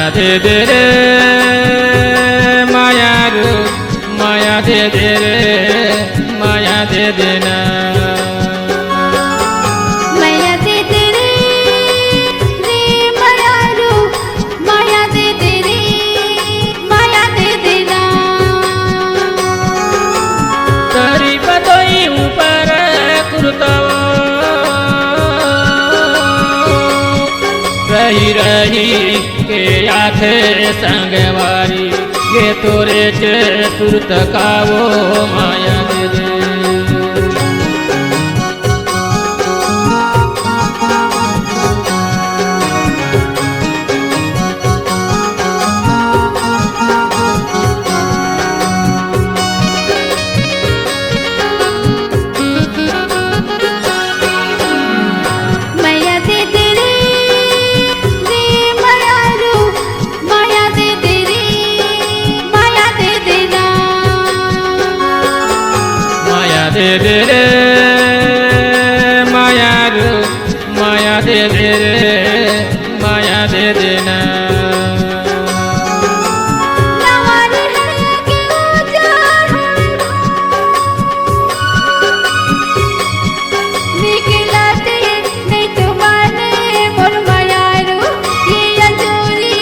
माया दे दे रे माया रू माया दे दे रे माया दे देना माया दे दे रे माया रू माया दे दे रे माया दे देना तारी बतोई ऊपर कुर्ताओ रही रही के आथे संगवारी ये तोरे चे सुरत कावो माया दे दे माया दे दे रे माया रू माया दे दे रे माया दे देना माया दे दे रे माया रू माया दे दे रे माया दे देना नवारे है के उजाड़ निकलते नहीं तुम्हारे मोर माया रू ये अंजोरी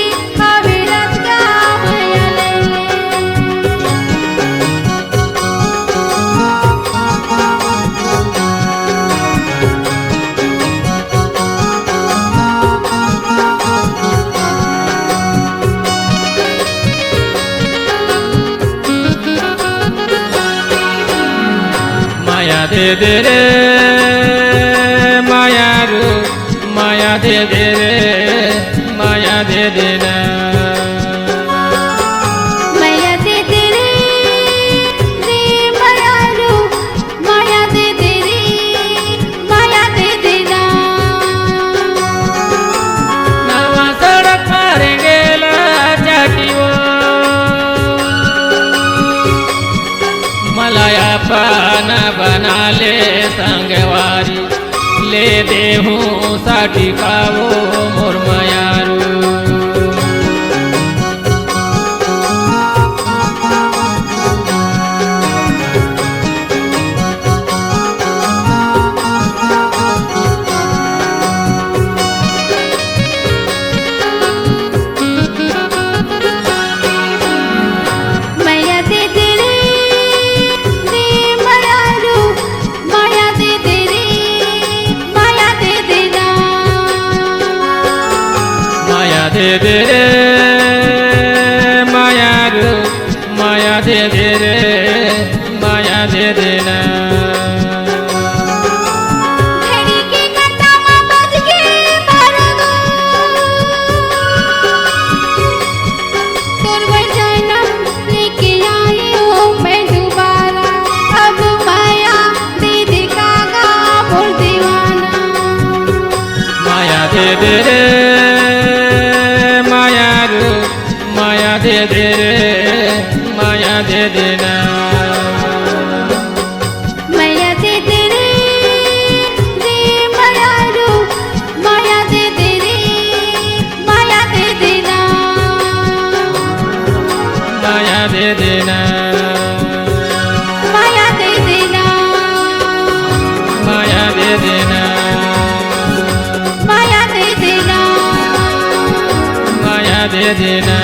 अविरत का माया ले माया दे दे रे माया रू माया दे दे रे माया दे देना माया दे दे रे माया रू माया दे दे रे माया दे देना नवा सड़क पर गेला जाटीवो मलाया पाना बना ले संगवारी ले देहूँ साठी कावो मोर मायारू माया दे दे रे माया रू माया दे दे रे माया दे देना माया दे दे रे माया रू माया दे दे रे माया दे देना घड़ी के घंटा में बज के बारह तोर जन्म लेके आई हूँ मैं दोबारा अब माया दीदी का गा बोल दीवाना माया दे दे रे माया रू माया दे दे रे माया दे देना माया दे दे रे माया रू माया दे दे रे माया दे देना माया दे देना माया दे देना माया दे देना माया दे देना माया दे देना